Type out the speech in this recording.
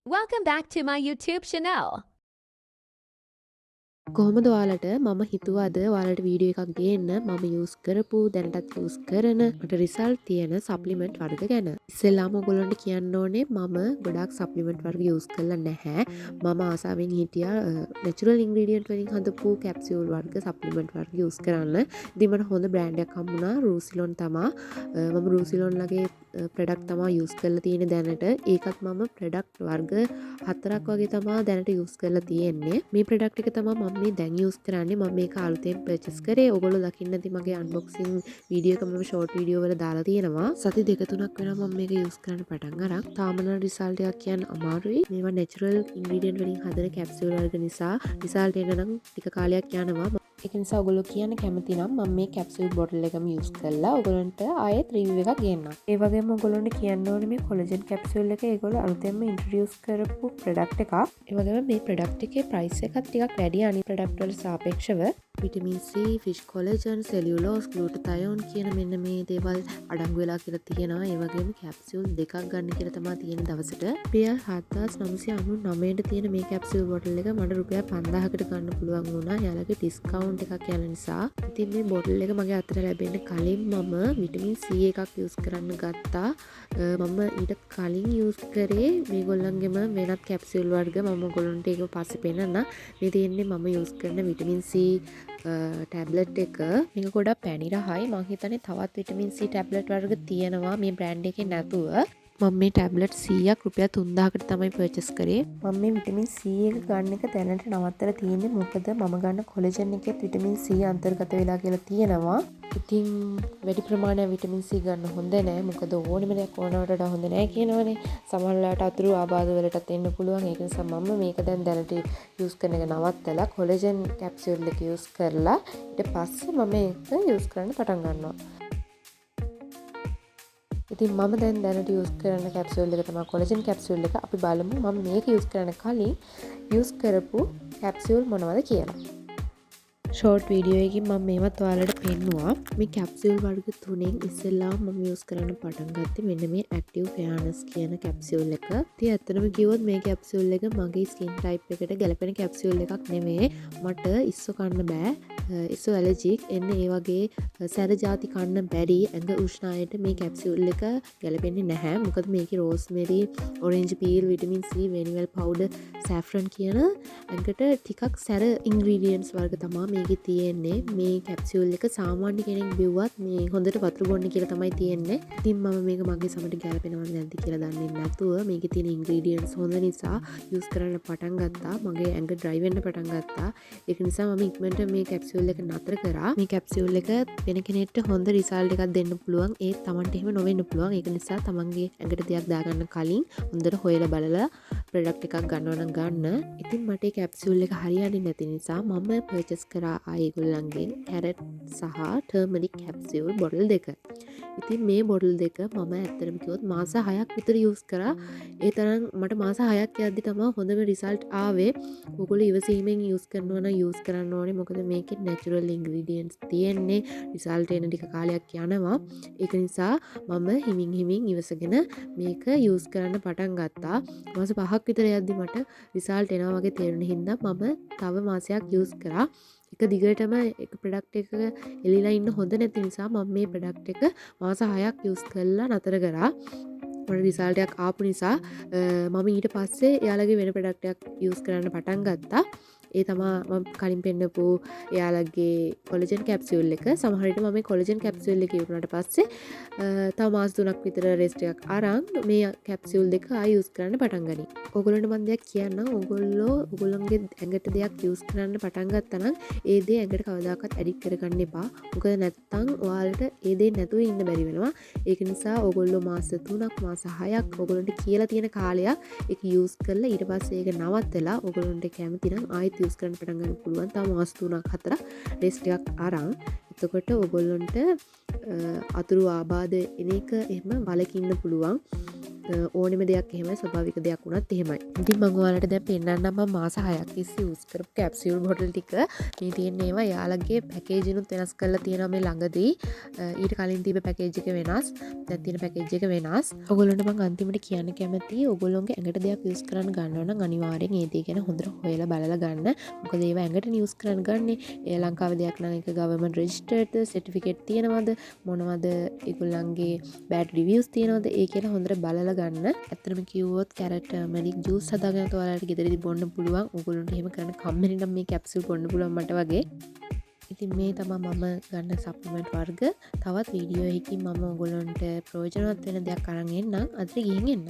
Welcome back to my YouTube channel. කොහොමද ඔයාලට මම හිතුවා අද ඔයාලට වීඩියෝ එකක් ගේන්න මම යූස් කරපු දැනටත් යූස් කරන මට රිසල්ට් තියෙන සප්ලිමන්ට් වර්ග ගැන. ඉස්සෙල්ලාම ඔයගොල්ලන්ට කියන්න ඕනේ මම ගොඩක් සප්ලිමන්ට් වර්ග යූස් කරලා නැහැ. මම ආසාවෙන් හිටියා නැචරල් ඉන්ග්‍රීඩියන්ට් වලින් හදපු කැප්සියුල් වර්ග සප්ලිමන්ට් වර්ග යූස් කරන්න. ඉතින් මට හොඳ බ්‍රෑන්ඩ් එකක් හම්බුණා රූසිලොන් තමා. මම රූසිලොන් ලගේ ප්‍රොඩක්ට් තමා යූස් කරලා තියෙන්නේ දැනට. ඒකත් මම ප්‍රොඩක්ට් වර්ග 4ක් වගේ තමා දැනට යූස් කරලා තියෙන්නේ. මේ ප්‍රොඩක්ට් එක තමා මම මේ දැන් යූස් කරන්නේ. මම මේක අලුතෙන් පර්චේස් කරේ. ඔයගොල්ලෝ දකින්න ඇති මගේ අන්බොක්සිං වීඩියෝ එක මම ෂෝට් වීඩියෝ වල දාලා තියෙනවා. සති දෙක තුනක් වෙනවා මම මේක යූස් කරන්න පටන් අරන්. තාම නම් රිසල්ට් එකක් කියන්න අමාරුයි. මේවා නැචරල් ඉන්ග්‍රීඩියන්ට් වලින් හදන කැප්සියුල් වර්ග නිසා රිසල්ට් එන්න නම් ටික කාලයක් යනවා. ඒක නිසා ඔයගොල්ලෝ කියන්න කැමති නම් මම මේ කැප්සියුල් බොටල් එකම යූස් කරලා ඔයගොල්ලන්ට ආයෙත් රිවිව් එකක් ගන්නම්. ඒ වගේම ඔයගොල්ලන්ට කියන්න ඕනේ මේ කොලජන් කැප්සියුල් එක ඒගොල්ලෝ අලුතෙන්ම ඉන්ට්‍රොඩියුස් කරපු ප්‍රොඩක්ට් එකක්. ඒ වගේම මේ ප්‍රොඩක්ට් එකේ ප්‍රයිස් එකත් ටිකක් වැඩි අනිත් ප්‍රොඩක්ට් වලට සාපේක්ෂව. Vitamin C, fish collagen, cellulose, ග්ලූටතයෝන් කියන මෙන්න මේ දේවල් අඩංගු වෙලා කියලා තියෙනවා. ඒ වගේම කැප්සියුල් දෙකක් ගන්න කියලා තමයි තියෙන දවසට. රුපියල් 7999ට තියෙන මේ කැප්සියුල් බොටල් එක මට රුපියල් 5000කට ගන්න පුළුවන් වුණා. යාලගේ ඩිස්කවුන්ට් එකක් යන නිසා. ඉතින් මේ බොටල් එක මගේ අතට ලැබෙන්න කලින් මම විටමින් C එකක් යූස් කරන්න ගත්තා. මම ඊට කලින් යූස් කරේ මේගොල්ලන්ගෙම වෙනත් කැප්සියුල් වර්ග. මම ඔයගොල්ලන්ට ඒක පස්සේ පෙන්නන්න. මේ තියෙන්නේ මම යූස් කරන විටමින් C ටැබ්ලට් එක. මේක ගොඩක් පැණි රහයි. මම හිතන්නේ තවත් විටමින් C ටැබ්ලට් වර්ග තියෙනවා මේ බ්‍රෑන්ඩ් එකේ නැතුව. මම මේ ටැබ්ලට් 100ක් රුපියල් 3000කට තමයි පර්චේස් කරේ. මම මේ විටමින් C එක ගන්න එක දැනට නවත්තලා තියෙන්නේ මොකද මම ගන්න කොලජන් එකෙත් විටමින් C අන්තර්ගත වෙලා කියලා තියෙනවා. ඉතින් වැඩි ප්‍රමාණයක් විටමින් C ගන්න හොඳ නෑ. මොකද ඕනෙම දෙයක් ඕනවට වඩා හොඳ නෑ කියනවනේ. සමහරවිට අතුරු ආබාධ වලටත් එන්න පුළුවන්. ඒක නිසා මම මේක දැන් දැනට යූස් කරන එක නවත්තලා කොලජන් කැප්සියුල් එක යූස් කරලා ඊට පස්සේ මම ඒක යූස් කරන්න පටන් ගන්නවා. ඉතින් මම දැන් දැනට යූස් කරන කැප්සියුල් එක තමයි කොලජන් කැප්සියුල් එක. අපි බලමු මම මේක යූස් කරන්න කලින් යූස් කරපු කැප්සියුල් මොනවද කියලා. ෂෝට් වීඩියෝ එකකින් මම මේවත් ඔයාලට පෙන්නුවා. මේ කැප්සියුල් වර්ග තුනෙන් ඉස්සෙල්ලාම මම යූස් කරන්න පටන් ගත්තේ මෙන්න මේ ඇක්ටිව් ෆෙයානස් කියන කැප්සියුල් එක. ඉතින් ඇත්තටම කිව්වොත් මේ කැප්සියුල් එක මගේ ස්කින් ටයිප් එකට ගැලපෙන කැප්සියුල් එකක් නෙමෙයි. මට ඉස්සෝ කන්න බෑ. ඉස්සෝ ඇලර්ජික් එන්න ඒ වගේ සැර ಜಾති කන්න බැරි ඇඟ උෂ්ණ අයට මේ කැප්සියුල් එක ගැලපෙන්නේ නැහැ. මොකද මේකේ rosemary, orange peel, vitamin C, vanilla powder, saffron කියන ඇඟට ටිකක් සැර ඉන්ග්‍රීඩියන්ට්ස් වර්ග තමයි මේකේ තියෙන්නේ. මේ කැප්සියුල් එක සාමාන්‍ය කෙනෙක් බිව්වත් මේ හොඳට වතුර බොන්න කියලා තමයි තියෙන්නේ. ඉතින් මම මේක මගේ සමට ගැලපෙනවද නැද්ද කියලා දන්නේ නැතුව මේකේ තියෙන ඉන්ග්‍රීඩියන්ට්ස් හොඳ නිසා යූස් කරන්න පටන් ගත්තා. මගේ ඇඟ ඩ්‍රයි වෙන්න පටන් ගත්තා. ඒක නිසා මම ඉක්මනට මේ කැප්සියුල් එක නතර කරා. මේ කැප්සියුල් එක වෙන කෙනෙක්ට හොඳ රිසල්ට් එකක් දෙන්න පුළුවන්. ඒත් Tamanට එහෙම නොවෙන්න පුළුවන්. ඒක නිසා තමන්ගේ ඇඟට දෙයක් දාගන්න කලින් හොඳට හොයලා බලලා ප්‍රොඩක්ට් එකක් ගන්නවා නම් ගන්න. ඉතින් මට මේ කැප්සියුල් එක හරියන්නේ නැති නිසා මම පර්චේස් කරා ඒගොල්ලන්ගෙන් කැරට් සහ ටර්මරික් කැප්සියුල් බොටල් දෙක. ඉතින් මේ බොටල් දෙක මම ඇත්තටම කිව්වොත් මාස 6ක් විතර යූස් කරා. ඒ තරම් මට මාස 6ක් යද්දි තමයි හොඳම රිසල්ට් ආවේ. ඔයගොල්ලෝ ඉවසීමෙන් යූස් කරනවා නම් යූස් කරන්න ඕනේ. මොකද මේකේ නැචරල් ඉන්ග්‍රීඩියන්ට්ස් තියෙන්නේ. රිසල්ට් එන ටික කාලයක් යනවා. ඒක නිසා මම හිමින් ඉවසගෙන මේක යූස් කරන්න පටන් ගත්තා. මාස 5ක් විතර යද්දි මට රිසල්ට් එනවා වගේ තේරුණ හින්දා මම තව මාසයක් යූස් කරා. එක දිගටම එක ප්‍රොඩක්ට් එක එලිලා ඉන්න හොඳ නැති නිසා මම මේ ප්‍රොඩක්ට් එක මාස 6ක් යූස් කරලා නතර කරා. මට රිසල්ට් එකක් ආපු නිසා මම ඊට පස්සේ එයාලගේ වෙන ප්‍රොඩක්ට් එකක් යූස් කරන්න පටන් ගත්තා. ඒ තමා මම කලින් පෙන්නපු එයාලගේ කොලජන් කැප්සියුල් එක. සමහර විට මම මේ කොලජන් කැප්සියුල් එක ඉවරනට පස්සේ තව මාස 3ක් විතර රෙස්ට් එකක් අරන් මේ කැප්සියුල් දෙක ආයෙ යූස් කරන්න පටන් ගනි. ඔයගොල්ලන්ට මම දෙයක් කියන්නම්. ඔයගොල්ලන්ගේ ඇඟට දෙයක් යූස් කරන්න පටන් ගත්තා නම් ඒ දේ ඇඟට කවදාකවත් ඇඩිට් කරගන්න එපා. මොකද නැත්තම් ඔයාලට ඒ දේ නැතුව ඉන්න බැරි වෙනවා. ඒක නිසා ඔයගොල්ලෝ මාස 3ක් මාස 6ක් ඔයගොල්ලන්ට කියලා තියෙන කාලයක් ඒක යූස් කරලා ඊට පස්සේ ඒක නවත්තලා ඔයගොල්ලන්ට කැමති නම් ආයෙත් යූස් කරන්න පටන් ගන්න පුළුවන්. තව මාස 3ක් 4ක් රෙස්ට් එකක් අරන්. එතකොට ඔයගොල්ලන්ට අතුරු ආබාධ එන එක එහෙම වලකින්න පුළුවන්. ඕනෙම දෙයක් එහෙමයි ස්වභාවික දෙයක් වුණත් එහෙමයි. ඉතින් මම ඔයාලට දැන් පෙන්නන්නම් මම මාස 6ක් තිස්සේ යූස් කරපු කැප්සියුල් බොටල් ටික. මේ තියෙන ඒවා යාළගේ පැකේජිනුත් වෙනස් කරලා තියෙනවා මේ ළඟදී. ඊට කලින් තිබ්බ පැකේජ් එක වෙනස්. දැන් තියෙන පැකේජ් එක වෙනස්. ඔයගොල්ලන්ට මම අන්තිමට කියන්න කැමතියි ඔයගොල්ලෝගේ ඇඟට දෙයක් යූස් කරන්න ගන්නවා නම් අනිවාර්යෙන් ඒ දේ ගැන හොඳට හොයලා බලලා ගන්න. මොකද ඒවා ඇඟට යූස් කරන්න ගන්නේ ඒ ලංකාවේ දෙයක් නම් ඒක ගවර්න්මන්ට් රෙජිස්ටර්ඩ්ද සර්ටිෆිකේට් තියෙනවද මොනවද ඒගොල්ලන්ගේ බෑඩ් රිවිව්ස් තියෙනවද ඒ කියලා හොඳට බලලා ගන්න. ඇත්තටම කිව්වොත් කැරට් මැනික් ජූස් හදාගෙන ඔයාලට ගෙදරදී බොන්න පුළුවන්. ඕගොල්ලන්ට එහෙම කරන්න කම්මැලි නම් මේ කැප්සියුල් බොන්න පුළුවන් මට වගේ. ඉතින් මේ තමයි මම ගන්න සප්ලිමන්ට් වර්ග. තවත් වීඩියෝ එකකින් මම ඔයගොල්ලන්ට ප්‍රයෝජනවත් වෙන දෙයක් අරන් එන්නම්. අද ගිහින් එන්න.